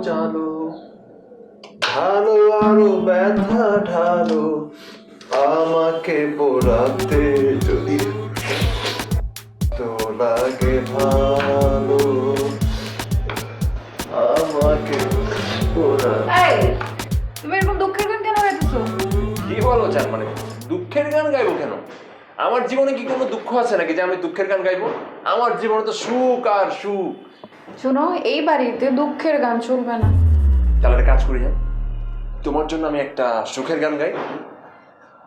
জালো, ঢালো আরো ব্যথা ঢালো, আমাকে পোড়াতে যদি তো লাগে ভালো, আমাকে পোড়াতে। এই তুমি এরকম দুঃখের গান কেন গাইতেছো? কি বলো চান মানে দুঃখের গান গাইবো কেন? আমার জীবনে কি কোনো দুঃখ আছে নাকি যে আমি দুঃখের গান গাইবো? আমার জীবনে তো সুখ আর সুখ। শোনো, এই বাড়িতে দুঃখের গান চলবে না। তাহলে একটা কাজ করি, তোমার জন্য আমি একটা সুখের গান গাই।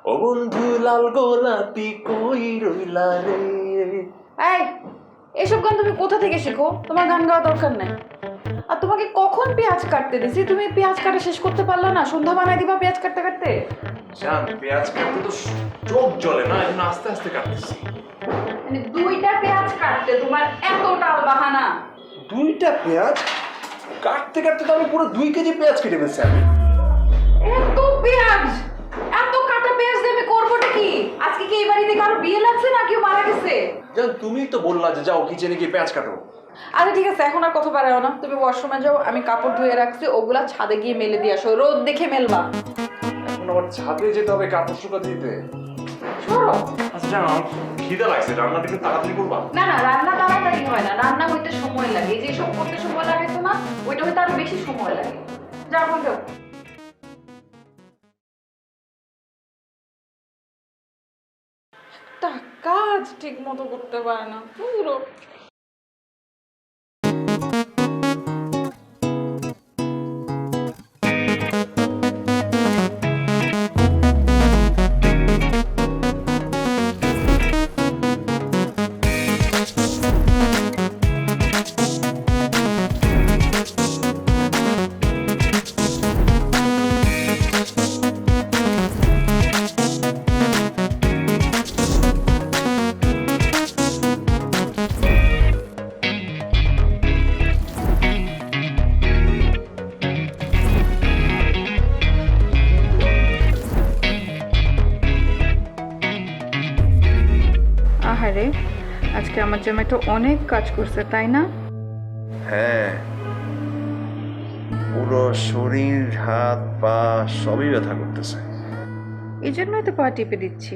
ও বন্ধু লাল গোলাপি কই রইলা রে। এই এসব গান তুমি কোথা থেকে শেখো? তোমার গান গাওয়া দরকার নাই। আর তোমাকে কখন পেঁয়াজ কাটতে দিছি, তুমি পেঁয়াজ কাটা শেষ করতে পারলা না? সন্ধ্যা বানাই দিবা পেঁয়াজ কাটতে কাটতে। জান পেঁয়াজ কাটতে তো চোখ জ্বলে না, এখন আস্তে আস্তে কাটতেছি। মানে দুইটা পেঁয়াজ কাটতে তোমার এত টাল বাহানা? দুইটা পেঁয়াজ কাটতে কাটতে তো আমি পুরো 2 কেজি পেঁয়াজ কেটে ফেলছি আমি। এত পেঁয়াজ, এত কাটা পেঁয়াজ দিয়ে আমি করবোটা কি? আজকে কি এই বাড়িতে কারো বিয়ে লাগছে না কেউ মারা গেছে? জান তুমি তো বললা যে যাও কিচেনে গিয়ে পেঁয়াজ কাটো। আচ্ছা ঠিক আছে, এখন আর কথা বাড়াও না। তুমি ওয়াশরুমে যাও, আমি কাপড় ধুয়ে রাখছি, ওগুলা ছাদে গিয়ে মেলে দিয়ে আসো। রোদ দেখে মেলবা। এখন আবার ছাদে যেতে হবে কাপড় শুকাতে দিতে। সরো। আচ্ছা জান আমার খিদে লাগছে, রান্নাটা একটু তাড়াতাড়ি করবা। না না, রান্না তাড়াতাড়ি হয় না, রান্না হইতে সময় লাগে। যে সব করতে সময় লাগাইছো না, ওইটা হইতে আরো বেশি সময় লাগে। যাও এখন যাও। একটা কাজ ঠিক মতো করতে পারে না পুরো। আহারে, আজকে আমার জামাই তো অনেক কাজ করছে, তাই না? হ্যাঁ, পুরো শরীর হাত পা সবই ব্যথা করতেছে। এই জন্যই তো পা টিপে দিচ্ছি।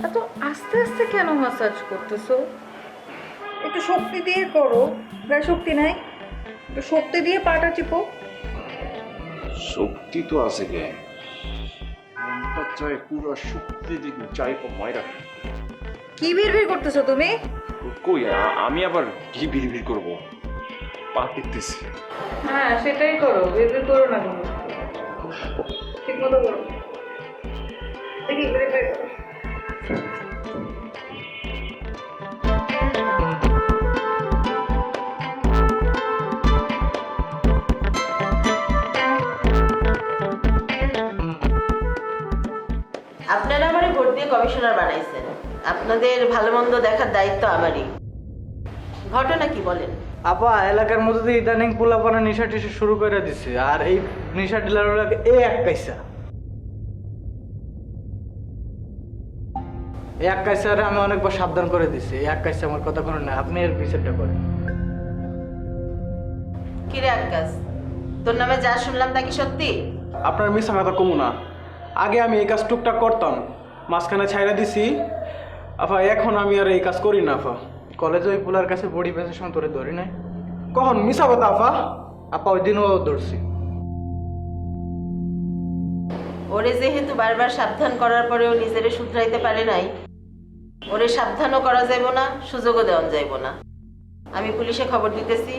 এত আস্তে আস্তে কেন মাসাজ করতেছো? একটু শক্তি দিয়ে করো। গায়ে শক্তি নাই, একটু শক্তি দিয়ে পাটা টিপো। শক্তি তো আছে কে, মনটা চাই পুরো শক্তি দিয়ে চাই মাইরা। কি বিড়বিড় করতেছো তুমি? কই আমি আবার কি বিড়বিড় করবো, পা টিপতেছি। হ্যাঁ সেটাই করো, বিড়বিড় করো না তুমি। ঠিক মতো করো। দেখি বিড়বিড় করো। আপনারা আমারে ভোট দিয়ে কমিশনার বানাইছেন, আপনাদের ভালো মন্দ দেখার দায়িত্ব আমারই। ঘটনা কি বলেন? আপা এলাকার মধ্যে দিয়ে ইদানিং পোলাপানা নেশা টেশা শুরু করে দিচ্ছে, আর এই নেশা ডিলারগুলোকে এই এক কাইসারে আমি অনেকবার সাবধান করে দিচ্ছি। এই এক কাইসা আমার কথা কোনো না, আপনি এর বিচারটা করেন। কিরে আকাশ, তোর নামে যা শুনলাম তা কি সত্যি? আপনার মিস কথা কমু না, আগে আমি এই কাজ টুকটাক করতাম, মাঝখানে ছাইড়া দিছি। আফা এখন আমি আর এই কাজ করি না। আফা কলেজে ওই পোলার কাছে বডি বেঁচে সময় তোরে ধরি নাই, কখন মিশা কথা আফা? আপা ওই দিনও ধরছি। ওরে যেহেতু বারবার সাবধান করার পরেও নিজেরে শুধরাইতে পারে নাই, ওরে সাবধানও করা যাইব না, সুযোগও দেওয়া যাইব না। আমি পুলিশে খবর দিতেছি,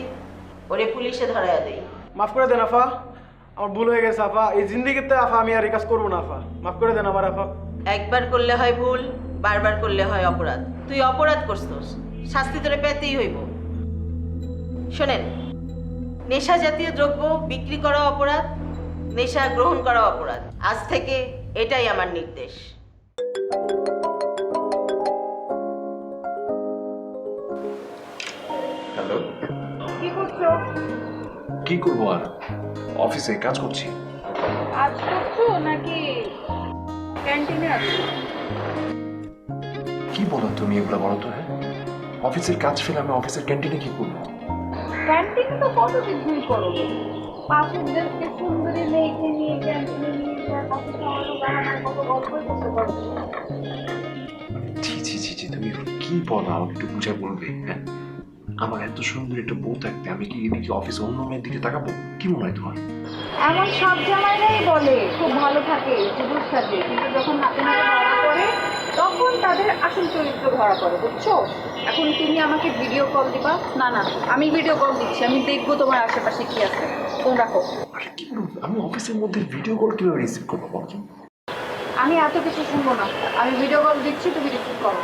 ওরে পুলিশে ধরাইয়া দেই। মাফ করে দেন আফা, আমার ভুল হয়ে গেছে আফা। এই জিন্দিগিতে আফা আমি আর এই কাজ করবো না আফা, মাফ করে দেন আমার আফা। একবার করলে হয় ভুল, বারবার করলে হয় অপরাধ। তুই অপরাধ করছিস, শাস্তি তোরে পেতেই হইব। শোনেন, নেশা জাতীয় দ্রব্য বিক্রি করা অপরাধ, নেশা গ্রহণ করা অপরাধ। আজ থেকে এটাই আমার নির্দেশ। হ্যালো, কি করছো? কি করবো আর, অফিসে কাজ করছি। আজ করছো নাকি ক্যান্টিনে আছো? কি বলো তুমি এগুলো, বলো তো। হ্যাঁ, অফিসের কাজ ফেলে আমি অফিসের ক্যান্টিনে কি করবো? ক্যান্টিনে তো কত কিছুই করো, পাশের দেশকে সুন্দরী মেয়েকে নিয়ে ক্যান্টিনে নিয়ে যায়, কত খাওয়ানো বানানো, কত গল্পই করতে পারো। ছি ছি ছি ছি, তুমি কি বলো, আমাকে একটু বুঝে বলবে? হ্যাঁ, আমার এত সুন্দর একটা বউ থাকতে আমি কি এদিকে অফিসে অন্য মেয়ের দিকে তাকাবো? কি মনে হয় তোমার? এমন সব জামাইরাই বলে খুব ভালো থাকে, সুযোগ থাকে, কিন্তু যখন হাতে নাতে ধরা পড়ে তখন তাদের আসল চরিত্র ধরা পড়ে, বুঝছো? এখন তুমি আমাকে ভিডিও কল দিবা? না না, আমি ভিডিও কল দিচ্ছি, আমি দেখবো তোমার আশেপাশে কি আছে। ফোন রাখো। আরে কি বলবো, আমি অফিসের মধ্যে ভিডিও কল কিভাবে রিসিভ করবো বলছো? আমি এত কিছু শুনবো না, আমি ভিডিও কল দিচ্ছি, তুমি রিসিভ করো।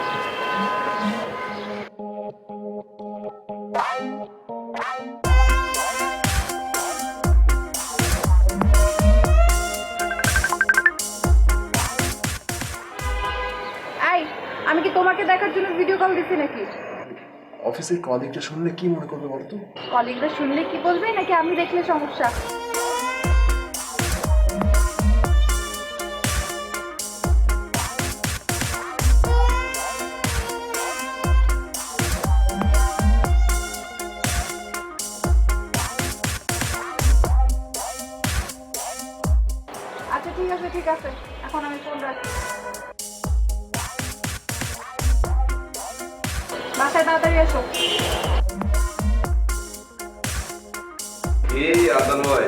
এই, আমি কি তোমাকে দেখার জন্য ভিডিও কল দিচ্ছি নাকি? অফিসের কলিগটা শুনলে কি মনে করবে বলতো? কলিগরা শুনলে কি বলবে, নাকি আমি দেখলে সমস্যা? আচ্ছা ঠিক আছে ঠিক আছে, এখন আমি ফোন রাখি। বাসায় তাড়াতাড়ি এসো। এই আদন ভাই,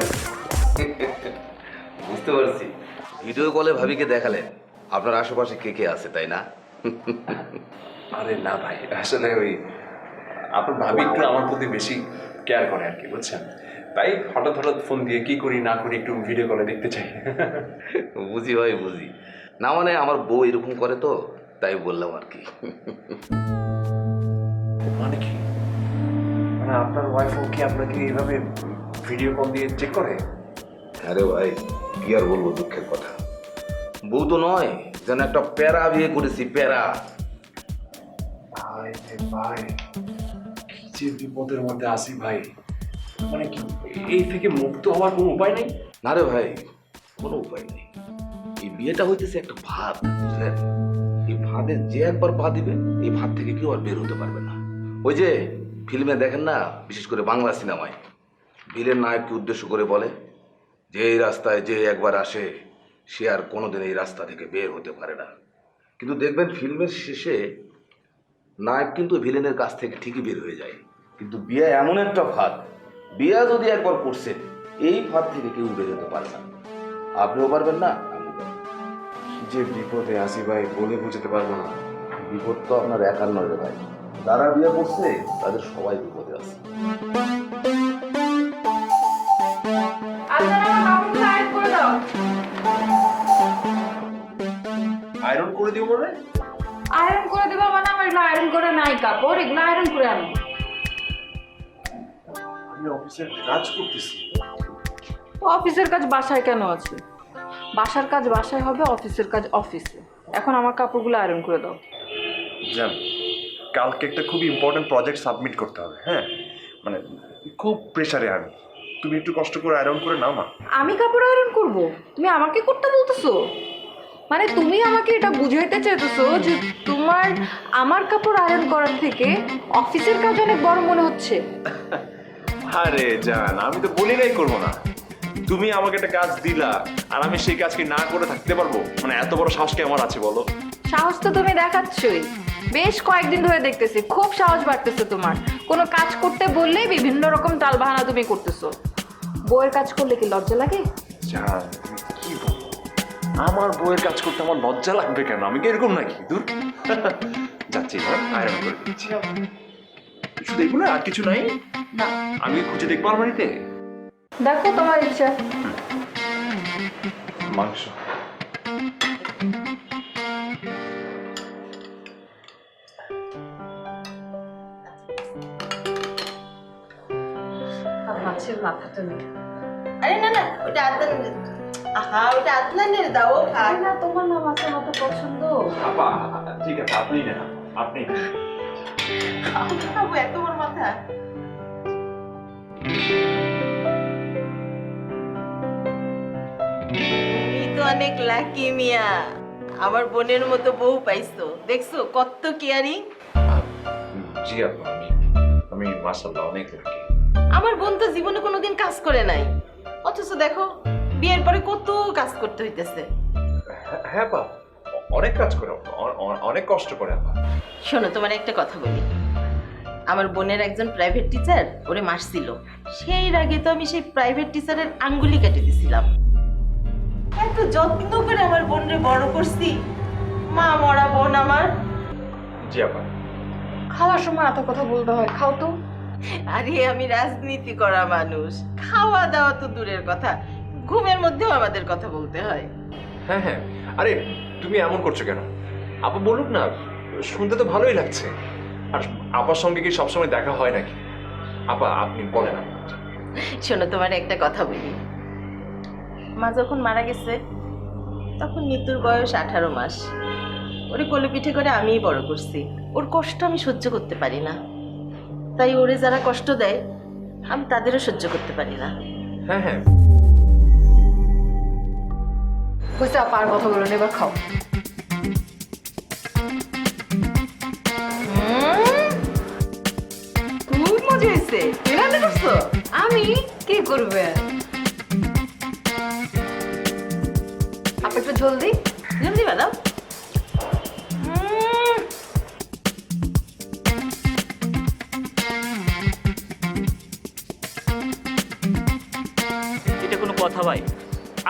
বুঝতে পারছি ভিডিও কলে ভাবিকে দেখালেন আপনার আশেপাশে কে কে আছে, তাই না? আরে না ভাই, আসলে ওই আপনার ভাবি একটু আমার প্রতি বেশি কেয়ার করে আর কি, বুঝছেন? তাই হঠাৎ হঠাৎ ফোন দিয়ে কি করি না করি একটু ভিডিও কলে দেখতে চাই। বুঝি ভাই বুঝি, না মানে আমার বউ এরকম করে তো তাই বললাম আর কি। মানে কি, মানে আপনার ওয়াইফও কি আপনাকে এইভাবে ভিডিও কল দিয়ে চেক করে? আরে ভাই কি আর বলবো, দুঃখের কথা, বউ তো নয়, যেন একটা প্যারা বিয়ে করেছি, প্যারা। ভাই রে ভাই, কি যে বিপদের মধ্যে আছি ভাই, মানে কি এই থেকে মুক্ত হওয়ার কোনো উপায় নেই? না রে ভাই, কোনো উপায় নেই। এই বিয়েটা হইতেছে একটা ফাঁদ, বুঝলেন? এই ফাঁদে যে একবার পা দিবে, এই ফাঁদ থেকে কেউ আর বের হতে পারবে না। ওই যে ফিল্মে দেখেন না, বিশেষ করে বাংলা সিনেমায়, ভিলেন নায়ককে উদ্দেশ্য করে বলে যে এই রাস্তায় যে একবার আসে সে আর কোনোদিন এই রাস্তা থেকে বের হতে পারে না। কিন্তু দেখবেন ফিল্মের শেষে নায়ক কিন্তু ভিলেনের কাছ থেকে ঠিকই বের হয়ে যায়। কিন্তু বিয়ে এমন একটা ফাঁদ, বিয়ে যদি একবার করছে এই ফাঁদ থেকে কেউ বের হতে পারে না। আপনিও পারবেন না, আমিও পারবো না। কি যে বিপদে আছি ভাই, বলে বুঝতে পারবো না। বিপদ তো আপনার একার নয় রে ভাই, যারা বিয়ে করছে তাদের সবাই বিপদে আছে। আয়রন করে দিও মনে? আয়রন করে দেবা মানে আমার এগুলো আয়রন করে নাই কাপড়, এগুলো আয়রন করে আনো। আমি অফিসের কাজ করতেছি। তো অফিসের কাজ বাসায় কেন আছে? বাসার কাজ বাসায় হবে, অফিসের কাজ অফিসে। এখন আমার কাপড়গুলো আয়রন করে দাও। জান, কালকে একটা খুব ইম্পর্টেন্ট প্রজেক্ট সাবমিট করতে হবে। হ্যাঁ, মানে খুব প্রেসারে আমি, তুমি একটু কষ্ট করে আয়রন করে নাও না। আমি কাপড় আয়রন করব? তুমি আমাকে করতে বলতেছো? মানে তুমি আমাকে এটা বুঝাইতে চাইতেছো যে তোমার আমার কাপড় আয়রন করার থেকে অফিসের কাজ অনেক বড় মনে হচ্ছে? আরে জান, আমি তো বলি নাই করবো না। তুমি আমাকে একটা কাজ দিলা আর আমি সেই কাজকে না করে থাকতে পারবো? মানে এত বড় সাহস কি আমার আছে বলো? সাহস তো তুমি দেখাচ্ছই, বেশ কয়েকদিন ধরে দেখতেছি খুব সাহস বাড়তেছে তোমার। কোনো কাজ করতে বললেই বিভিন্ন রকম টালবাহানা তুমি করতেছো। বউয়ের কাজ করলে কি লজ্জা লাগে? জান, তুমি কি বলো? আমার বউয়ের কাজ করতে আমার লজ্জা লাগবে কেন? আমি কি এরকম নাকি? দূর। যাচ্ছি, আয়রন করে দিচ্ছি। শুধু এগুলো, আর কিছু নাই? না, আমি খুঁজে দেখবো আলমারিতে। দেখো তোমার ইচ্ছা। মাংস। মাছের মাথাটা নেই। আরে না না, ওটা আদনান, আহা ওটা আদনানের দাও, খাই না, তোমার না মাছের মাথা পছন্দ। আপা ঠিক আছে, আপনি না, আপনি। খাবো এত বড় মাথা। তুমি তো অনেক লাকি মিয়া, আমার বোনের মতো বউ পাইছো। দেখছো কত কেয়ারিং। জি আপা, আমি মাশাআল্লাহ অনেক লাকি। আমার বোন তো জীবনে কোনোদিন কাজ করে নাই, অথচ দেখো বিয়ের পরে কত কাজ করতে হইতেছে। হ্যাঁ আপা, অনেক কাজ করে, অনেক কষ্ট করে আপা। শোনো, তোমার একটা কথা বলি। আমার বোনের একজন প্রাইভেট টিচার ওরে মারছিল, সেই আগে তো আমি সেই প্রাইভেট টিচারের আঙ্গুলি কেটে দিছিলাম। এত যত্ন করে আমার বোনরে বড় করছি, মা মরা বোন আমার। জি আপা। খাওয়ার সময় এত কথা বলতে হয়, খাও তো। আরে আমি রাজনীতি করা মানুষ, খাওয়া দাওয়া তো দূরের কথা, ঘুমের মধ্যেও আমাদের কথা বলতে হয়। হ্যাঁ হ্যাঁ, আরে তুমি এমন করছো কেন? আপা বলুক না, শুনতে তো ভালোই লাগছে। আর আপার সঙ্গে কি সবসময় দেখা হয় নাকি? আপা আপনি বলেন না। শোনো, তোমার একটা কথা বলি। মা যখন মারা গেছে তখন মৃত্যুর বয়স 18 মাস। ওরে কোলে পিঠে করে আমিই বড় করছি। ওর কষ্ট আমি সহ্য করতে পারি না, তাই ওরে যারা কষ্ট দেয় আমি তাদেরও সহ্য করতে পারি না। হ্যাঁ হ্যাঁ, হয়েছে আপা, আর কথা বলো না, এবার খাও। খুব মজা হয়েছে। কে রান্না করছো? আমি কি করবে? আপা একটু ঝোল দিই। জলদি বাদাম। এটা কোনো কথা ভাই?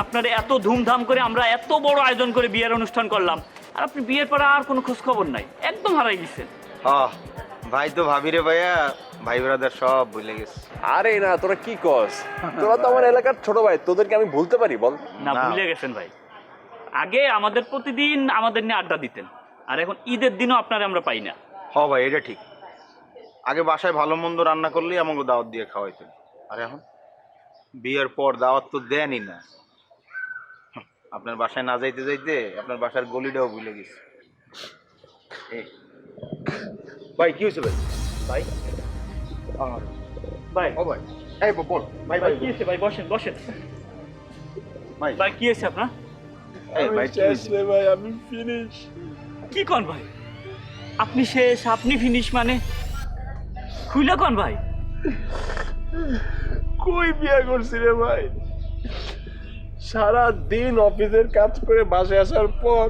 আপনার এত ধুমধাম করে আমরা এত বড় আয়োজন করে বিয়ের অনুষ্ঠান করলাম, আর আপনি বিয়ের পরে আর কোনো খোঁজ খবর নাই, একদম হারাই গেছেন। ভাই তো ভাবি রে ভাইয়া, ভাই ব্রাদার সব ভুলে গেছে। আরে না, তোরা কি কস? তোরা তো আমার এলাকার ছোট ভাই, তোদেরকে আমি ভুলতে পারি বল? না, না। ভুলে গেছেন ভাই। আগে আমাদের প্রতিদিন আমাদের নিয়ে আড্ডা দিতেন, আর এখন ঈদের দিনও আপনারা আমরা পাই না। ভাই এটা ঠিক। আগে বাসায় ভালো মন্দ রান্না করলেই আমাকে দাওয়াত দিয়ে খাওয়াইতেন, আর এখন বিয়ের পর দাওয়াত তো দেনই না। আপনার বাসায় না যাইতে যাইতে আপনার বাসার গলিটাও ভুলে গেছে। ভাই কি হয়েছে ভাই? ভাই ভাই ও ভাই, এই বল ভাই। ভাই কি হয়েছে ভাই? বসেন বসেন। ভাই ভাই কি হয়েছে আপনার? এই ভাই কি হয়েছে? ভাই আমি ফিনিশ। কি কোন ভাই? আপনি শেষ, আপনি ফিনিশ মানে? খুইলা কোন ভাই? কই বিয়ে করছি রে ভাই, সারা দিন অফিসের কাজ করে বাসায় আসার পর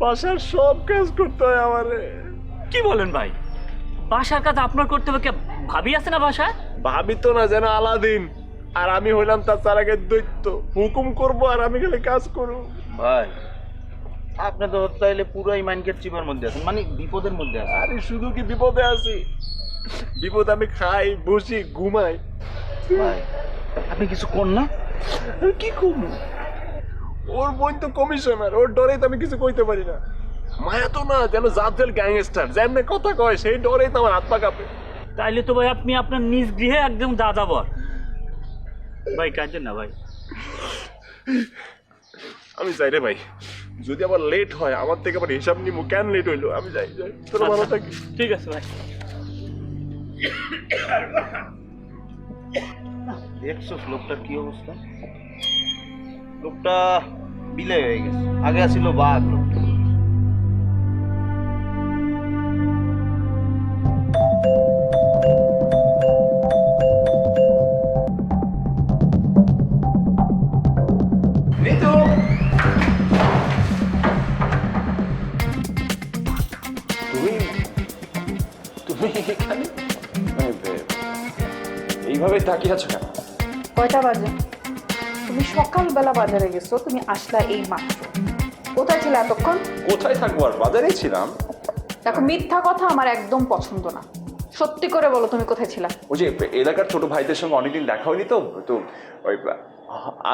বাসার সব কাজ করতে হয় আমারে। কি বলেন ভাই? বাসার কাজ আপনার করতে হবে? কে ভাবি আছে না বাসায়? ভাবি তো না যেন আলাদিন, আর আমি হইলাম তার চারাগের দৈত্য। হুকুম করবো আর আমি খালি কাজ করবো। ভাই আপনি তো তাইলে পুরোই মাইন্ডকেট চিপার মধ্যে আছেন, মানে বিপদের মধ্যে আছেন। আরে শুধু কি বিপদে আছি? বিপদ আমি খাই, বসি, ঘুমাই। ভাই আপনি কিছু কোন না? আর কি করবো? ওর বোন তো কমিশনার, ওর ডরেই তো আমি কিছু কইতে পারি না। মায়া তো না যেন জাতজেল গ্যাংস্টার, যেমনি কথা কয় সেই ডরেই তো আমার হাত পা কাঁপে। তাইলে তো ভাই আপনি আপনার নিজ গৃহে একদম দাদাবর। ভাই কাজেন না ভাই। আমি যাই রে ভাই, যদি আবার লেট হয় আমার থেকে আবার হিসাব নিবো, কেন লেট হইলো। আমি যাই যাই, তোর ভালো আচ্ছা, থাকিস। ঠিক আছে ভাই। দেখছো লোকটার কি অবস্থা? লোকটা বিলাই হয়ে গেছে, আগে ছিল বাঘ লোকটা। তুমি তুমি এখানে এইভাবে তাকিয়ে আছো কেন? কয়টা বাজে? তুমি সকালবেলা বাজারে গেছো, তুমি আসলা এই মাত্র। কোথায় ছিল এতক্ষণ? কোথায় থাকবো, আর বাজারেই ছিলাম। দেখো, মিথ্যা কথা আমার একদম পছন্দ না। সত্যি করে বলো তুমি কোথায় ছিলা? ওই যে এলাকার ছোট ভাইদের সঙ্গে অনেকদিন দেখা হয়নি, তো তো ওই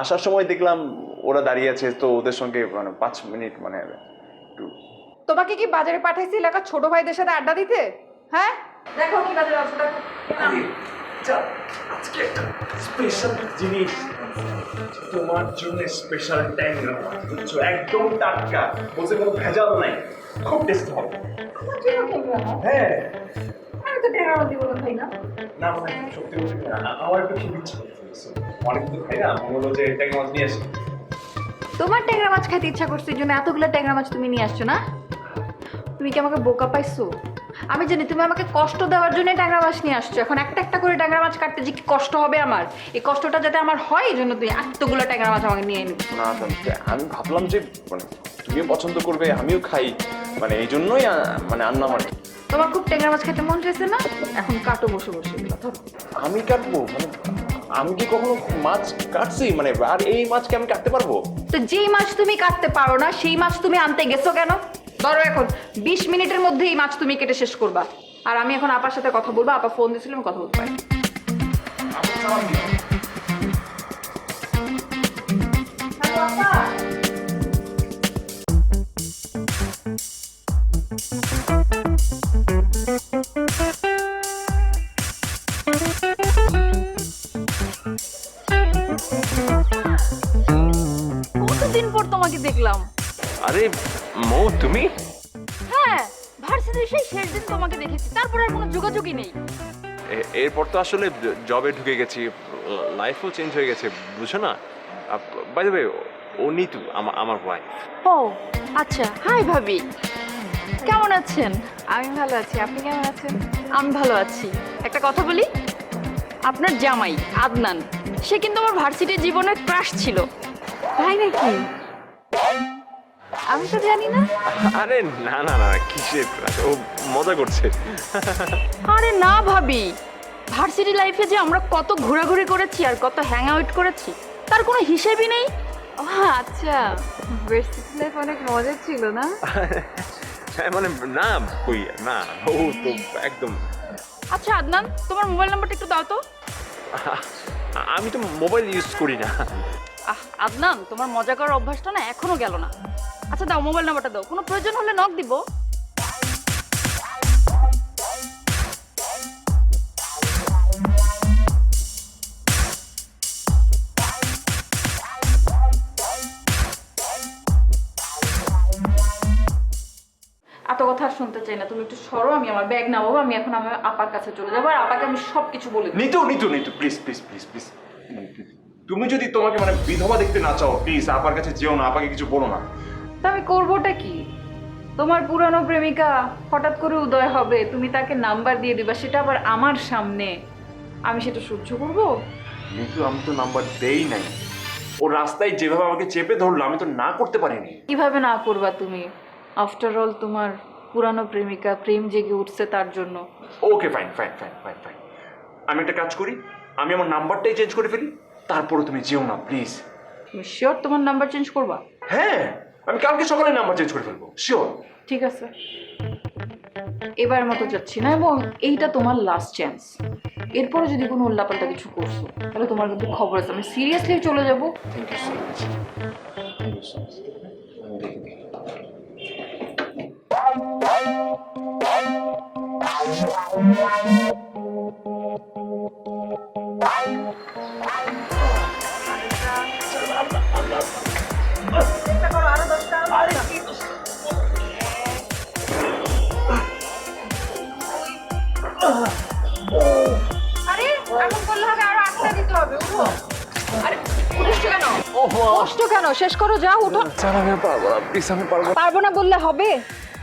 আসার সময় দেখলাম ওরা দাঁড়িয়ে আছে, তো ওদের সঙ্গে মানে 5 মিনিট মানে একটু। তোমাকে কি বাজারে পাঠাইছি এলাকার ছোট ভাইদের সাথে আড্ডা দিতে? হ্যাঁ, দেখো কি বাজারে আসো, দেখো। আজকে একটা স্পেশাল জিনিস তোমার জন্য, স্পেশাল ট্যাংরা মাছ, বুঝছো? একদম টাটকা, বলছে কোনো ভেজাল নাই, খুব টেস্ট হবে। হ্যাঁ, আমি তো ট্যাংরা মাছ দিব না, খাই না। না মানে সত্যি বলতে কি, আমার একটু খেতে ইচ্ছা করছে, অনেক দিন খাই না, বললো যে ট্যাংরা মাছ নিয়ে আসি। তোমার ট্যাংরা মাছ খাইতে ইচ্ছা করছে, এই জন্য এতগুলো ট্যাংরা মাছ তুমি নিয়ে আসছো না? তুমি কি আমাকে বোকা পাইছো? আমি জানি তুমি আমাকে কষ্ট দেওয়ার জন্য ট্যাংরা মাছ নিয়ে আসছো। এখন একটা একটা করে ট্যাংরা মাছ কাটতে যে কি কষ্ট হবে আমার, এই কষ্টটা যাতে আমার হয় এই জন্য তুই এতগুলো ট্যাংরা মাছ আমাকে নিয়ে নিবি। না তানভীর, আমি ভাবলাম যে মানে তুমিও পছন্দ করবে, আমিও খাই, মানে এই জন্যই মানে আনলাম আর কি। তোমার খুব ট্যাংরা মাছ খেতে মন চাইছে না? এখন কাটো বসে বসে এগুলো ধরো। আমি কাটবো? মানে আমি কি কখনো মাছ কাটছি? মানে আর এই মাছকে আমি কাটতে পারবো? তো যেই মাছ তুমি কাটতে পারো না সেই মাছ তুমি আনতে গেছো কেন? ধরো এখন 20 মিনিটের মধ্যে এই মাছ তুমি কেটে শেষ করবা। আর আমি এখন আপার সাথে কথা বলবো, আপা ফোন দিয়েছিল, আমি কথা বলতে পারি। হ্যালো আপা। কতদিন পর তোমাকে দেখলাম। আরে মৌ, তুমি? হ্যাঁ, ভার্সিটির সেই শেষ দিন তোমাকে দেখেছি, তারপর আর কোনো যোগাযোগই নেই। এরপর তো আসলে জবে ঢুকে গেছি, লাইফও চেঞ্জ হয়ে গেছে, বুঝছো না? বাই দ্য ওয়ে, ও নিতু আমার ওয়াইফ। ও আচ্ছা, হাই ভাবি, কেমন আছেন? আমি ভালো আছি, আপনি কেমন আছেন? আমি ভালো আছি। একটা কথা বলি, আপনার জামাই আদনান, সে কিন্তু আমার ভার্সিটির জীবনের ক্রাশ ছিল। তাই নাকি? আমি তো জানি না। আরে না না না, কিসের, ও মজা করছে। আরে না ভাবি, ভার্সিটি লাইফে যে আমরা কত ঘোরাঘুরি করেছি আর কত হ্যাং আউট করেছি তার কোনো হিসেবই নেই। আচ্ছা, ভার্সিটি লাইফ অনেক মজা ছিল না? মানে না, কই না, ও তো একদম। আচ্ছা আদনান, তোমার মোবাইল নাম্বারটা একটু দাও তো। আমি তো মোবাইল ইউজ করি না। আদনান, তোমার মজা করার অভ্যাসটা না এখনো গেল না। আচ্ছা দাও, মোবাইল নাম্বারটা দাও, কোনো প্রয়োজন হলে নক দিব। এত কথা আর শুনতে চাই না, তুমি একটু সরো, আমি আমার ব্যাগ নামাবো, আমি এখন আমার আপার কাছে চলে যাবো আর আপাকে আমি সবকিছু বলে দেবো। Nitu Nitu Nitu please please please please, তুমি যদি তোমাকে মানে বিধবা দেখতে না চাও, প্লিজ আপার কাছে যেও না, আপাকে কিছু বলো না। তা আমি করবোটা কি? তোমার পুরানো প্রেমিকা হঠাৎ করে উদয় হবে, তুমি তাকে নাম্বার দিয়ে দিবা, সেটা আবার আমার সামনে, আমি সেটা সহ্য করবো? নিতু, আমি তো নাম্বার দেই নাই। ও রাস্তায় যেভাবে আমাকে চেপে ধরলো, আমি তো না করতে পারিনি। কিভাবে না করবা তুমি? আফটার অল তোমার পুরানো প্রেমিকা, প্রেম জেগে উঠছে তার জন্য। Okay fine fine fine fine fine, আমি একটা কাজ করি, আমি আমার নাম্বারটাই চেঞ্জ করে ফেলি, তারপরে তুমি যেও না প্লিজ। তুমি শিওর তোমার নাম্বার চেঞ্জ করবা? হ্যাঁ, আমি কালকে সকালে নাম্বার চেঞ্জ করে ফেলবো, শিওর। ঠিক আছে, এবার মতো যাচ্ছি না, এবং এইটা তোমার লাস্ট চান্স। এরপরে যদি কোনো উল্লাপাল্টা কিছু করছো তাহলে তোমার কিন্তু খবর আছে, আমি সিরিয়াসলি চলে যাবো। Thank you so much, thank you so much. আমি দেখি দেখি। আরে এমন করলে হবে, আরো 8টা দিতে হবে, উঠো। আরে উঠছো কেন? কষ্ট কেন? শেষ করো, যাও, উঠো। স্যার আমি পারবো না, প্লিজ আমি পারবো না। পারবো না বললে হবে?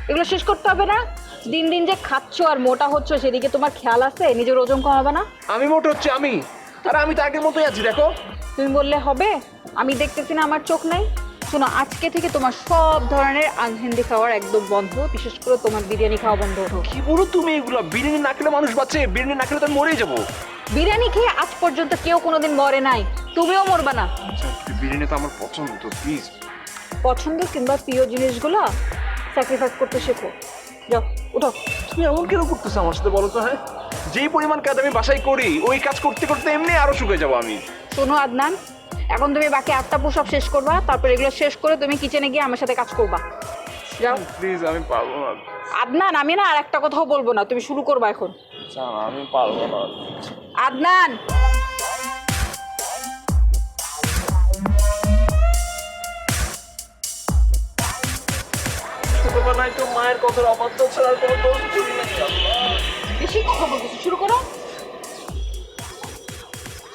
এগুলো শেষ করতে হবে না? দিন দিন যে খাচ্ছ আর মোটা হচ্ছ সেদিকে তোমার খেয়াল আছে? নিজের ওজন কমাবে না? আমি মোটা হচ্ছে আমি, আর আমি তো আগের মতোই আছি, দেখো। তুমি বললে হবে? আমি দেখতেছি না আমার চোখ নাই? শোনো, আজকে থেকে তোমার সব ধরনের আনহেলদি খাওয়ার একদম বন্ধ, বিশেষ করে তোমার বিরিয়ানি খাওয়া বন্ধ। কি বলো তুমি এগুলো? বিরিয়ানি না খেলে মানুষ বাঁচে? বিরিয়ানি না খেলে তো আমি মরেই যাবো। বিরিয়ানি খেয়ে আজ পর্যন্ত কেউ কোনোদিন মরে নাই, তুমিও মরবা না। বিরিয়ানি তো আমার পছন্দ, তো প্লিজ। পছন্দ কিংবা প্রিয় জিনিসগুলো স্যাক্রিফাইস করতে শেখো। যাও, উঠো। তুমি এমন কেন করতেছো আমার সাথে বলো তো? হ্যাঁ, যেই পরিমাণ কাজ আমি বাসায় করি, ওই কাজ করতে করতে এমনি আরো শুকিয়ে যাবো আমি। শোনো আদনান, এখন তুমি বাকি 8টা পুশ আপ শেষ করবা, তারপর এগুলো শেষ করে তুমি কিচেনে গিয়ে আমার সাথে কাজ করবা। যাও। প্লিজ, আমি পারবো না। আদনান, আমি না আর একটা কথাও বলবো না, তুমি শুরু করবা এখন। আমি পারবো না। আদনান, ছোটবেলায় তো মায়ের কথার অবাধ্য ছাড়া আর কোনো দোষ ছিল না। বেশি কথা বলতেছি, শুরু করো।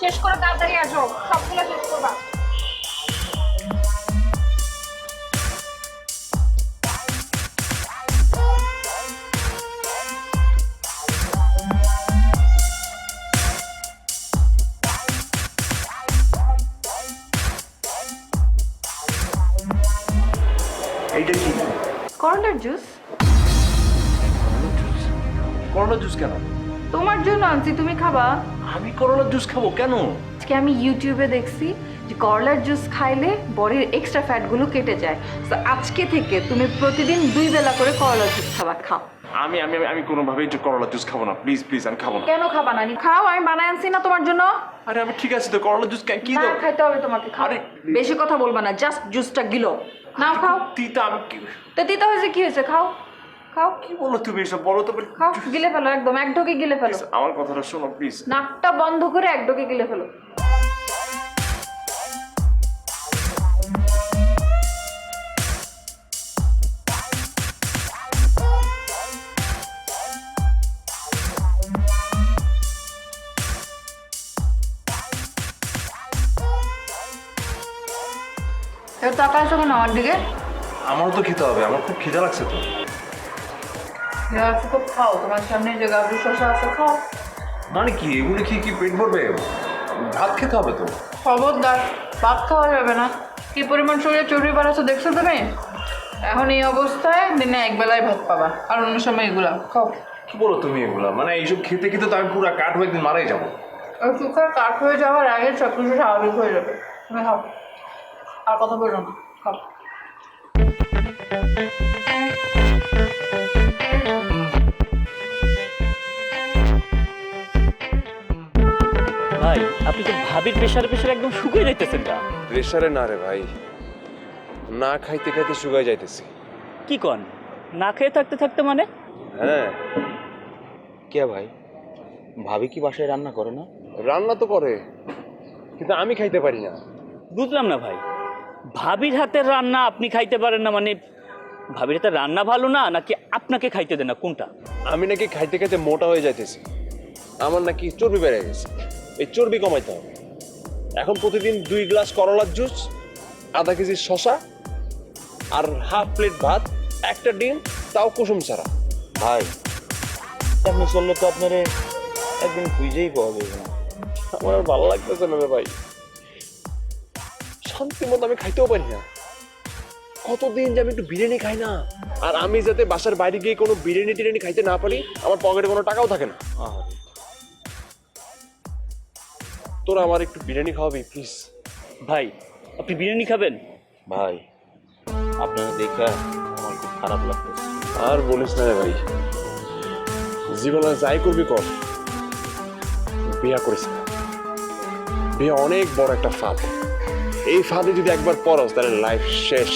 শেষ করো, তাড়াতাড়ি আসো, সবগুলো শেষ করবা। করলার জুস কেন? তোমার জন্য আনছি, তুমি খাবা। আমি করলার জুস খাবো কেন? আজকে আমি ইউটিউবে দেখছি যে করলার জুস খাইলে বডির এক্সট্রা ফ্যাটগুলো কেটে যায়। তো আজকে থেকে তুমি প্রতিদিন 2 বেলা করে করলার জুস খাবা, খাও। আমি আমি আমি কোনোভাবেই যে করলার জুস খাবো না, প্লিজ প্লিজ আমি খাবো না। কেন খাবা না? খাও, আমি বানাই আনছি না তোমার জন্য। আরে আমি ঠিক আছে তো, করলার জুস কি না দাও? খাইতে হবে তোমাকে, খাও। আরে, বেশি কথা বলবা না, জাস্ট জুসটা গিলো নাও, খাও। তিতা, আমি তো দিতে হয়েছে কি হয়েছে, খাও খাও কি বলো তুমি এসব? বলো তো খাও, গিলে ফেলো, একদম এক ঢোকে গিলে ফেলো। আমার কথাটা শোনো প্লিজ। নাকটা বন্ধ করে এক ঢোকে গিলে ফেলো। এবার তাকায় কেন আমার দিকে? আমারও তো খেতে হবে, আমার খুব খিদে লাগছে তো। তো খাও, তোমার সামনে যে গাভী শসা আছে, খাও। মানে কি এগুলো কি কি পেট ভরবে? ভাত খেতে হবে তো। খবরদার, ভাত খাওয়া যাবে না। কি পরিমাণ শরীরে চর্বি বাড়াচ্ছে দেখছো তুমি? এখন এই অবস্থায় দিনে এক বেলায় ভাত পাবা, আর অন্য সময় এগুলা খাও। কি বলো তুমি এগুলা? মানে এইসব খেতে খেতে তো আমি পুরো কাঠ হয়ে একদিন মারাই যাবো। আর সুখার কাঠ হয়ে যাওয়ার আগে সব কিছু স্বাভাবিক হয়ে যাবে। তুমি খাও, আর কথা বলো না, খাও। ভাই আপনি তো ভাবির প্রেশারে প্রেশারে একদম শুকিয়ে যাইতেছেন গা। প্রেশারে না রে ভাই, না খাইতে খাইতে শুকায় যাইতেছি। কি কন, না খেয়ে থাকতে থাকতে মানে? হ্যাঁ, কে ভাই, ভাবি কি বাসায় রান্না করে না? রান্না তো করে, কিন্তু আমি খাইতে পারি না। বুঝলাম না ভাই, ভাবির হাতের রান্না আপনি খাইতে পারেন না মানে ভাবির হাতের রান্না ভালো না নাকি আপনাকে খাইতে দেন না, কোনটা? আমি নাকি খাইতে খাইতে মোটা হয়ে যাইতেছি, আমার নাকি চর্বি বেড়ে গেছে। এই চর্বি কমাইতে হবে। এখন প্রতিদিন 2 গ্লাস করলার জুস, আধা কেজি শশা, আর হাফ প্লেট ভাত, একটা ডিম, তাও কুসুম ছাড়া। ভাই আপনি চললে তো আপনার একদিন খুঁজেই পাওয়া যাবে না। আমার আর ভালো লাগতেছে না রে ভাই, শান্তি মতো আমি খাইতেও পারি না। কতদিন যে আমি একটু বিরিয়ানি খাই না, আর আমি যাতে বাসার বাইরে গিয়ে কোনো বিরিয়ানি টিরিয়ানি খাইতে না পারি, আমার পকেটে কোনো টাকাও থাকে না। তোরা আমার একটু বিরিয়ানি খাওয়াবি প্লিজ? ভাই আপনি বিরিয়ানি খাবেন? ভাই আপনারা দেখা আমার খুব খারাপ লাগতেছে। আর বলিস না রে ভাই, জীবনে যাই করবি কর, বিয়া করিস না। বিয়ে অনেক বড় একটা ফাঁদ, এই ফাঁদে যদি একবার পড়স তাহলে লাইফ শেষ।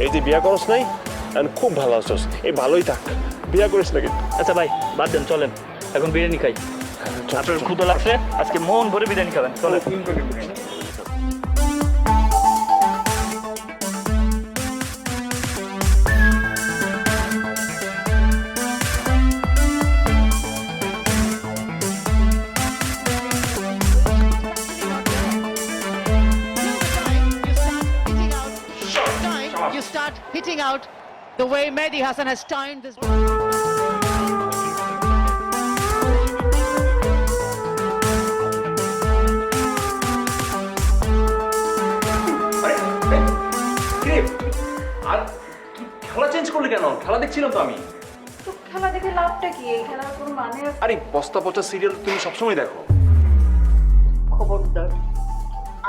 এই যে বিয়া করস নাই, এখন খুব ভালো আছস, এই ভালোই থাক, বিয়া করিস না কিন্তু। আচ্ছা ভাই বাদ দেন, চলেন এখন বিরিয়ানি খাই। আপনার ক্ষুধা লাগছে, আজকে মন ভরে বিরিয়ানি খাবেন, চলেন। You start hitting out the way Mehdi Hassan has timed this. আর তুই খেলা চেঞ্জ করলি কেন? খেলা দেখছিলাম তো আমি। তো খেলা দেখে লাভটা কি? এই খেলার কোনো মানে আছে? আরে বস্তা পচা সিরিয়াল তুমি সবসময় দেখো। খবরদার,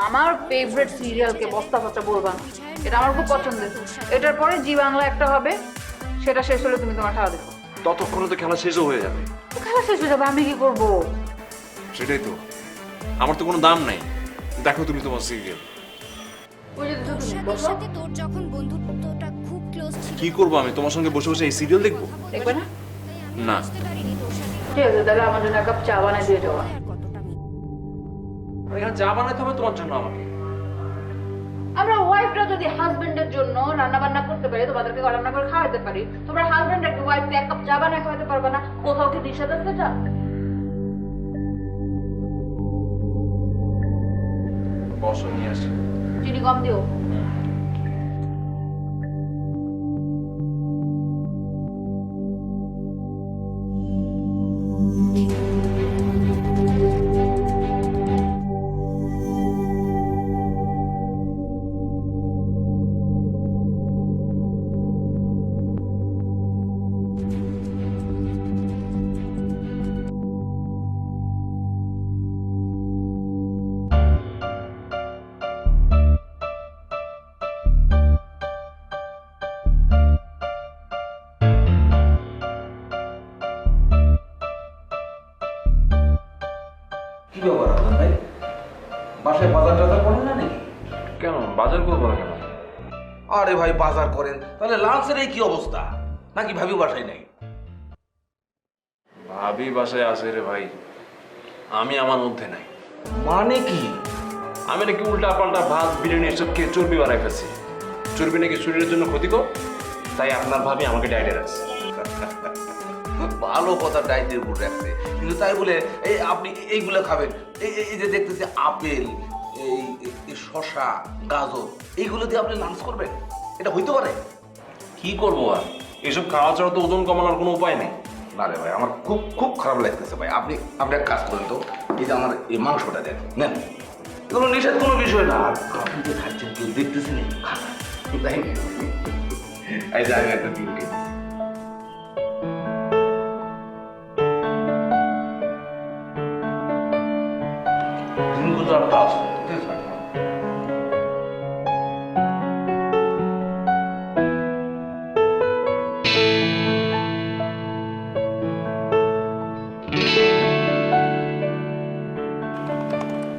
আমার ফেভারিট সিরিয়ালকে বস্তা পচা বলবা না, এটা আমার খুব পছন্দের। এটার পরে জি বাংলা একটা হবে, সেটা শেষ হলে তুমি তোমার খেলা দেখো। ততক্ষণে তো খেলা শেষও হয়ে যাবে। তো খেলা শেষ হয়ে যাবে, আমি কি করবো? সেটাই তো, আমার তো কোনো দাম নাই। দেখো তুমি তোমার সিরিয়াল। ওই যে দেখো তুমি, তোর বসো। সাথে তোর যখন বন্ধুত্বটা খুব ক্লোজ ছিল, কি করবো আমি তোমার সঙ্গে বসে বসে এই সিরিয়াল দেখবো? দেখবে না? না। বুঝতে পারিনি তোর সাথে ঠিক আছে, তাহলে আমার জন্য এক কাপ চা বানাই দিয়ে যাওয়া। আর কতটা এখানে চা বানাতে হবে তোমার জন্য আমাকে? আমরা ওয়াইফরা যদি হাজবেন্ডের জন্য রান্না বান্না করতে পারি, তোমাদেরকে রান্না করে খাওয়াতে পারি, তোমরা হাজবেন্ড একটা ওয়াইফকে এক কাপ চা বানায় খাওয়াতে পারবে না? কোথাও কি নিষেধ আছে চা? বসো, নিয়ে আসি। চিনি কম দিও। ব্যাপার আদনান ভাই? বাসায় বাজার টাজার করেন না নাকি? কেন বাজার করবো না কেন? আরে ভাই বাজার করেন, তাহলে লাঞ্চের এই কি অবস্থা? নাকি ভাবি বাসায় নাই? ভাবি বাসায় আছে রে ভাই, আমি আমার মধ্যে নাই। মানে কি? আমি নাকি উল্টা পাল্টা ভাত বিরিয়ানি এসব খেয়ে চর্বি বাড়াই ফেলছি। চর্বি নাকি শরীরের জন্য ক্ষতিকর, তাই আপনার ভাবি আমাকে ডায়েটে রাখছে। ভালো কথা, ডায়েটের উপর রাখছে, কিন্তু তাই বলে এই আপনি এইগুলো খাবেন, এই যে দেখতেছি আপেল, এই শশা, গাজর, এইগুলো দিয়ে আপনি লাঞ্চ করবেন? এটা হইতে পারে? কি করবো আর, এসব খাওয়া ছাড়া তো ওজন কমানোর কোনো উপায় নেই। না রে ভাই, আমার খুব খুব খারাপ লাগতেছে ভাই। আপনি এক কাজ করেন তো, এই যে আমার এই মাংসটা দেন, নেন। কোনো নিষেধ কোনো বিষয় না। আর আপনি যে খাচ্ছেন কেউ দেখতেছেন খান, তাই না? এই যে আমি একটা ডিম খেয়েছি। ডিমগুলো তো একটা আছে, ঠিক আছে?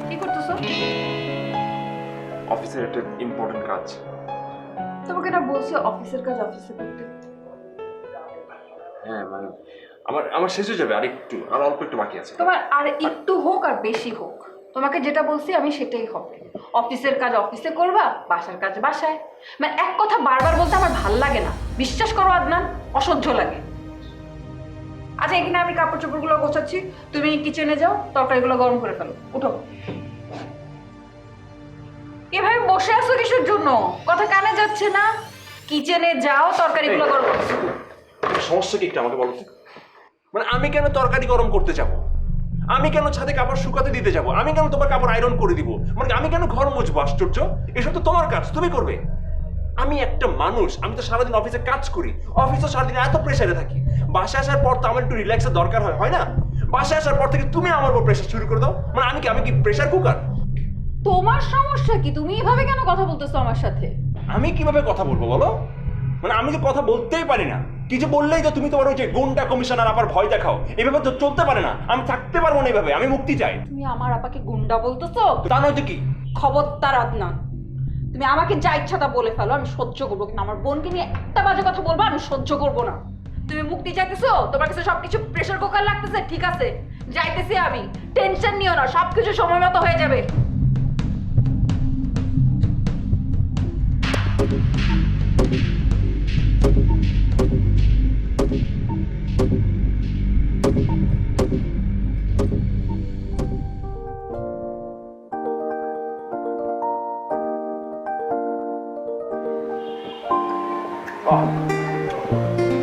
কি করতেছো? অফিসের একটা ইম্পর্টেন্ট কাজ। তোমাকে না বলছি অফিসের কাজ অফিসে করতে। হ্যাঁ মানে আমার শেষ হয়ে যাবে, আর অল্প একটু বাকি আছে। তোমার আর একটু হোক আর বেশি হোক, তোমাকে যেটা বলছি আমি সেটাই হবে। অফিসের কাজ অফিসে করবা, বাসার কাজ বাসায়। মানে এক কথা বারবার বলতে আমার ভাল লাগে না, বিশ্বাস করো আদনান, অসহ্য লাগে। আচ্ছা, এখানে আমি কাপড় চোপড়গুলো গোছাচ্ছি, তুমি কিচেনে যাও, তরকারিগুলো গরম করে ফেলো। উঠো। এভাবে বসে আছো কিসের জন্য? কথা কানে যাচ্ছে না? কিচেনে যাও, তরকারিগুলো গরম করো। সমস্যা কি একটা আমাকে বলো তো? মানে আমি কেন তরকারি গরম করতে যাব? আমি কেন ছাদে কাপড় শুকাতে দিতে যাব? আমি কেন তোমার কাপড় আয়রন করে দিব? মানে আমি কেন ঘর মুছবো? আশ্চর্য, এসব তো তোমার কাজ, তুমি করবে। আমি একটা মানুষ, আমি তো সারাদিন অফিসে কাজ করি, অফিসে সারাদিন এত প্রেসারে থাকি। বাসায় আসার পর তো আমার একটু রিল্যাক্সের দরকার হয়, হয় না? বাসায় আসার পর থেকে তুমি আমার উপর প্রেসার শুরু করে দাও। মানে আমি কি প্রেসার কুকার? তোমার সমস্যা কি? তুমি এইভাবে কেন কথা বলতেছো আমার সাথে? আমি কিভাবে কথা বলবো বলো? মানে আমি তো কথা বলতেই পারি না, কিছু বললেই তো তুমি তোমার ওই যে গুন্ডা কমিশনার আবার ভয় দেখাও। এভাবে তো চলতে পারে না, আমি থাকতে পারবো না এইভাবে, আমি মুক্তি চাই। তুমি আমার আপাকে গুন্ডা বলতেছো? তা নয়তো কি? খবরদার আদনান, তুমি আমাকে যা ইচ্ছা তা বলে ফেলো, আমি সহ্য করবো, কিন্তু আমার বোনকে নিয়ে একটা বাজে কথা বলবো আমি সহ্য করবো না। তুমি মুক্তি চাইতেছো, তোমার কাছে সবকিছু প্রেসার কুকার লাগতেছে, ঠিক আছে, যাইতেছি আমি, টেনশন নিও না, সবকিছু সময় মতো হয়ে যাবে।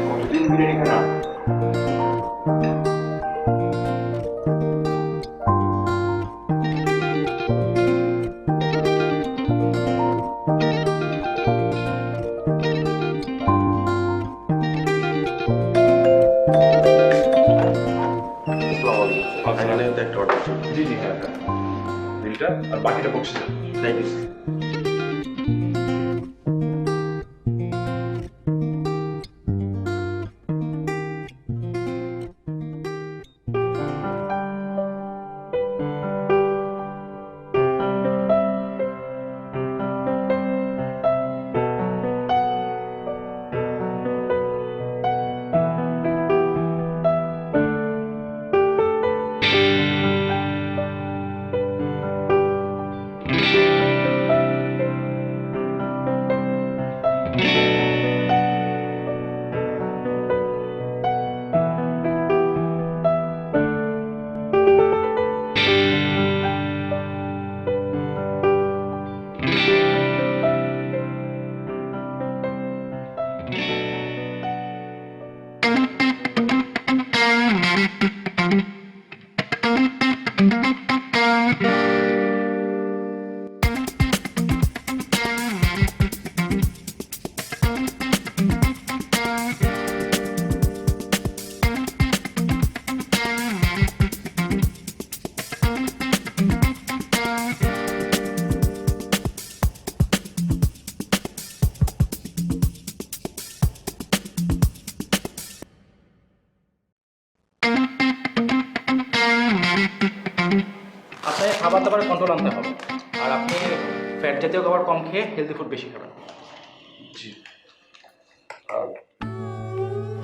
কতদিন বিরিয়ানি খানা? একটা অর্ডার। জি জি, হ্যাঁ হ্যাঁ, বিলটা আর বাকিটা বকশিস। Thank you. খাবার দাবার কন্ট্রোল আনতে হবে। আর আপনি ফ্যাট জাতীয় খাবার কম খেয়ে হেলদি ফুড বেশি খাবেন। জি। আর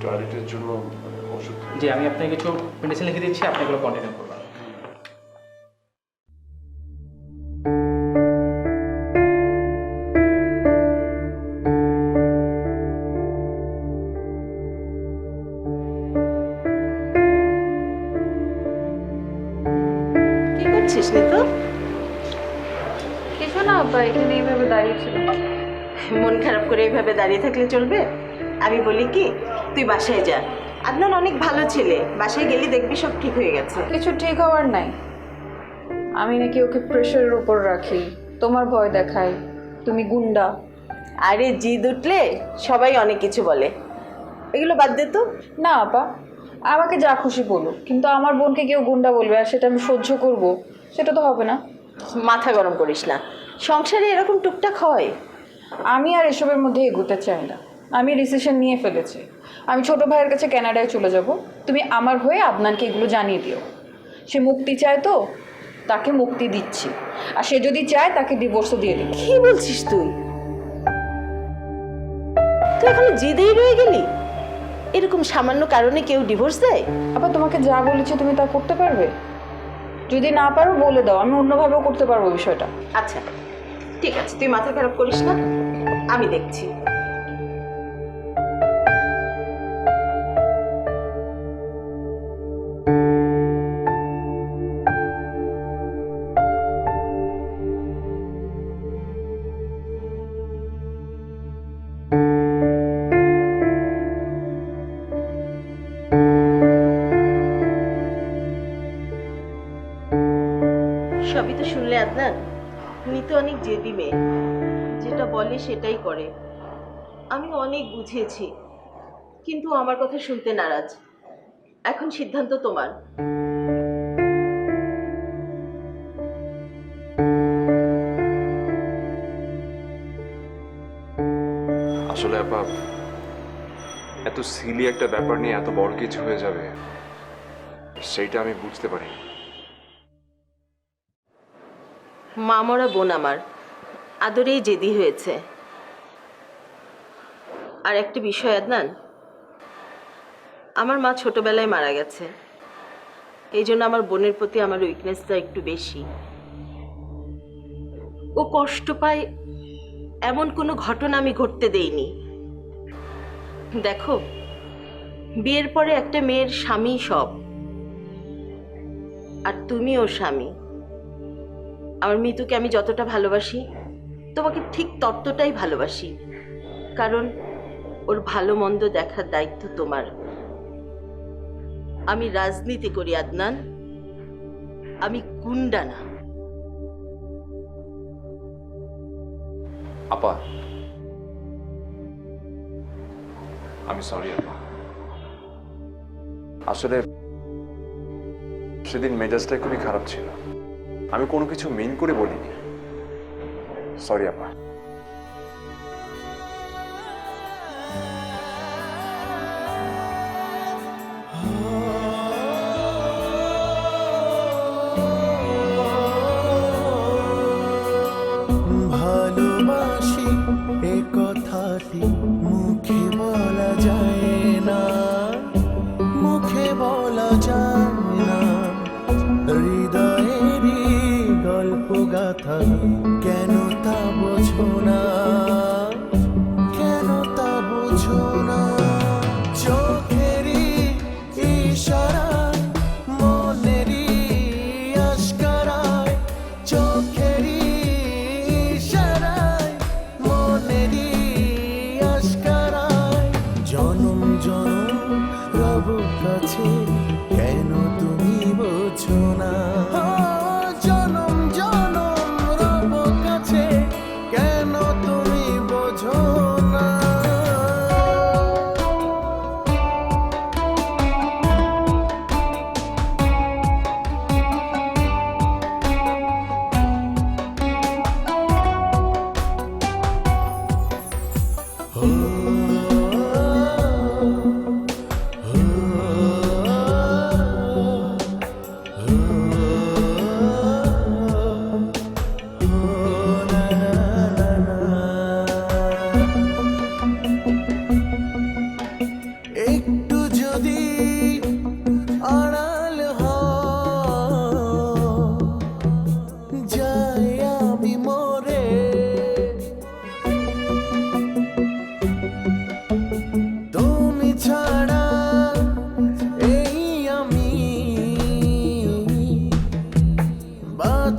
টয়লেটের জন্য ওষুধ? জি, আমি আপনাকে কিছু মেডিসিন লিখে দিচ্ছি, আপনি এগুলো কন্টিনিউ করবেন। কি করছিস নিতু? কিছু না আপা, এখানে এইভাবে দাঁড়িয়েছিল। মন খারাপ করে এইভাবে দাঁড়িয়ে থাকলে চলবে? আমি বলি কি, তুই বাসায় যা। আদনান অনেক ভালো ছেলে, বাসায় গেলে দেখবি সব ঠিক হয়ে গেছে। কিছু ঠিক হওয়ার নাই। আমি নাকি ওকে প্রেশারের উপর রাখি, তোমার ভয় দেখাই, তুমি গুন্ডা। আরে জিদ উঠলে সবাই অনেক কিছু বলে, এগুলো বাদ দে তো। না আপা, আমাকে যা খুশি বলুক, কিন্তু আমার বোনকে কেউ গুন্ডা বলবে আর সেটা আমি সহ্য করব, সেটা তো হবে না। মাথা গরম করিস না, সংসারে এরকম টুকটাক হয়। আমি আর এসবের মধ্যে এগোতে চাই না। আমি ডিসিশন নিয়ে ফেলেছি, আমি ছোট ভাইয়ের কাছে কানাডায় চলে যাব। তুমি আমার হয়ে আদনানকে এগুলো জানিয়ে দিও। সে মুক্তি চায় তো, তাকে মুক্তি দিচ্ছি, আর সে যদি চায় তাকে ডিভোর্সও দিয়ে দেবো। কি বলছিস তুই? তুই এখনো জিদেই রয়ে গেলি? এরকম সামান্য কারণে কেউ ডিভোর্স দেয়? আবার তোমাকে যা বলেছি তুমি তা করতে পারবে? যদি না পারো বলে দাও, আমি অন্যভাবেও করতে পারবো বিষয়টা। আচ্ছা ঠিক আছে, তুই মাথা খারাপ করিস না, আমি দেখছি। সবই তো শুনলে আদনান, নিতু অনেক জেদি মেয়ে, যেটা বলে সেটাই করে। আমি অনেক বুঝিয়েছি, কিন্তু আমার কথা শুনতে নারাজ। এখন সিদ্ধান্ত তোমার। আসলে আপা, এত সিলি একটা ব্যাপার নিয়ে এত বড় কিছু হয়ে যাবে সেইটা আমি বুঝতে পারি। মামরা বোন আমার আদরেই জেদি হয়েছে। আর একটা বিষয় আদনান, আমার মা ছোটবেলায় মারা গেছে, এই জন্য আমার বোনের প্রতি আমার উইকনেসটা একটু বেশি। ও কষ্ট পায় এমন কোনো ঘটনা আমি ঘটতে দেইনি। দেখো, বিয়ের পরে একটা মেয়ের স্বামী সব, আর তুমিও স্বামী। আমার মিতুকে আমি যতটা ভালোবাসি, তোমাকে ঠিক ততটাই ভালোবাসি, কারণ ওর ভালো মন্দ দেখার দায়িত্ব তোমার। আমি রাজনীতি করি আদনান, আমি গুন্ডা না। আপা, আমি সরি আপা। আসলে সেদিন মেজাজটা খুবই খারাপ ছিল, আমি কোনো কিছু মেন করে বলিনি। সরি আপা। ভালোবাসি এ কথাটি মুখে বলা যায় না, মুখে বলা যায় না। হৃদয়েরই গল্প গাথা, কেন তা বোঝো না, কেন তা বোঝো না। চোখেরই ইশারায়, মনেরই আশকারায়, চোখেরই ইশারায়, মনেরই আশকারায়। জনম জনম রব কাছে, কেন তুমি বোঝো না। জনম জনম রব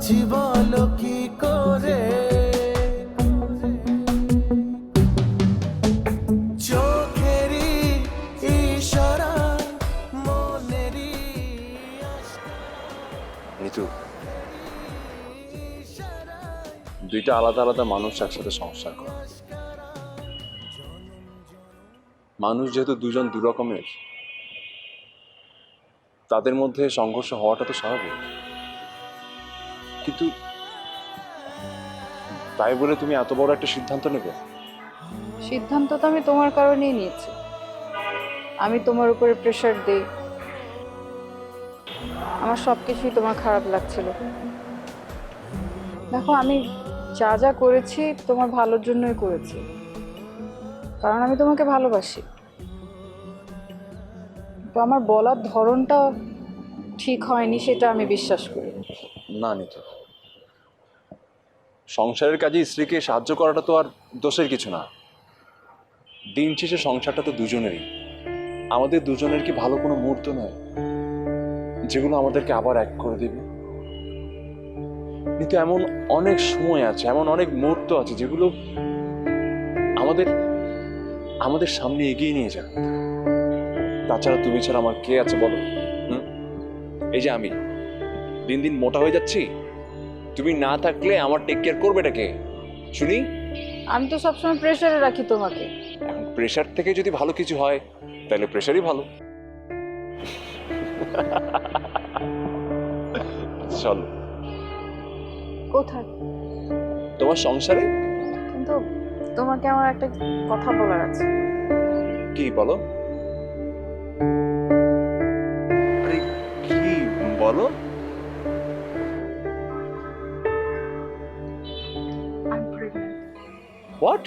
বাঁচি বলো কি করে চোখেরই ইশারায় মনেরই নিতু, দুইটা আলাদা আলাদা মানুষ একসাথে সংসার করে। মানুষ যেহেতু দুজন দু রকমের, তাদের মধ্যে সংঘর্ষ হওয়াটা তো স্বাভাবিক। কিন্তু তাই বলে তুমি এত বড় একটা সিদ্ধান্ত নেবে? সিদ্ধান্ত তো আমি তোমার কারণেই নিয়েছি। আমি তোমার উপরে প্রেশার দিই, আমার সব কিছুই তোমার খারাপ লাগছিল। দেখো, আমি যা যা করেছি তোমার ভালোর জন্যই করেছি, কারণ আমি তোমাকে ভালোবাসি। তো আমার বলার ধরনটা ঠিক হয়নি, সেটা আমি বিশ্বাস করি। না নিতু, সংসারের কাজে স্ত্রীকে সাহায্য করাটা তো আর দোষের কিছু না। দিন শেষে সংসারটা তো দুজনেরই। আমাদের দুজনের কি ভালো কোনো মুহূর্ত নয় যেগুলো আমাদেরকে আবার এক করে দেবে? কিন্তু এমন অনেক সময় আছে, এমন অনেক মুহূর্ত আছে যেগুলো আমাদের আমাদের সামনে এগিয়ে নিয়ে যাবে। তাছাড়া তুমি ছাড়া আমার কে আছে বলো? এই যে আমি দিন দিন মোটা হয়ে যাচ্ছি, তুমি না থাকলে আমার টেক কেয়ার করবেটা কে শুনি? আমি তো সবসময় প্রেশারে রাখি তোমাকে। এখন প্রেশার থেকে যদি ভালো কিছু হয় তাহলে প্রেশারই ভালো। চলো। কোথায়? তোমার সংসারে। কিন্তু তোমাকে আমার একটা কথা বলার আছে। কি বলো? আরে কি বলো? I'm pregnant. What?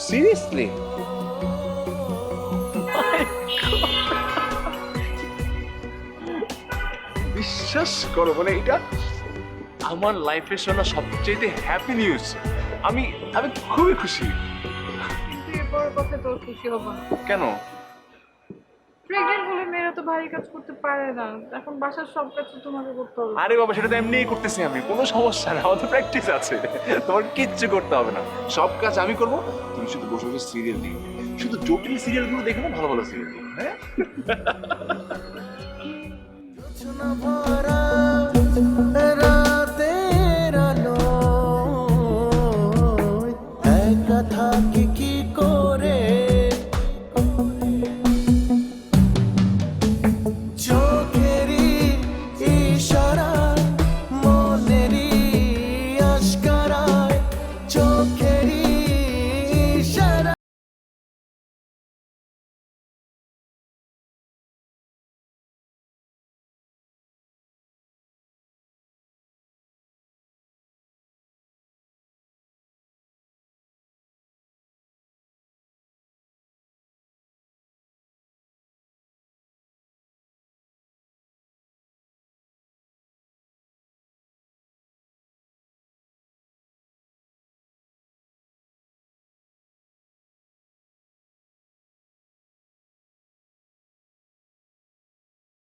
Seriously? বিশ্বাস করো, মানে এটা আমার লাইফের শোনা সবচেয়ে হ্যাপি নিউজ। আমি আমি খুবই খুশি। কিন্তু এরপর কথা তোর খুশি হবো না। কেন? প্রেগনেন্ট হলে মেয়েরা তো ভারী কাজ করতে পারে না, এখন বাসার সব কাজ তো তোমাকে করতে হবে। আরে বাবা, সেটা তো এমনিই করতেছি আমি, কোনো সমস্যা না, আমাদের প্র্যাকটিস আছে। তোমার কিচ্ছু করতে হবে না, সব কাজ আমি করবো। তুমি শুধু বসে বসে সিরিয়াল দিই, শুধু জটিল সিরিয়ালগুলো দেখে না, ভালো ভালো সিরিয়াল দিই। হ্যাঁ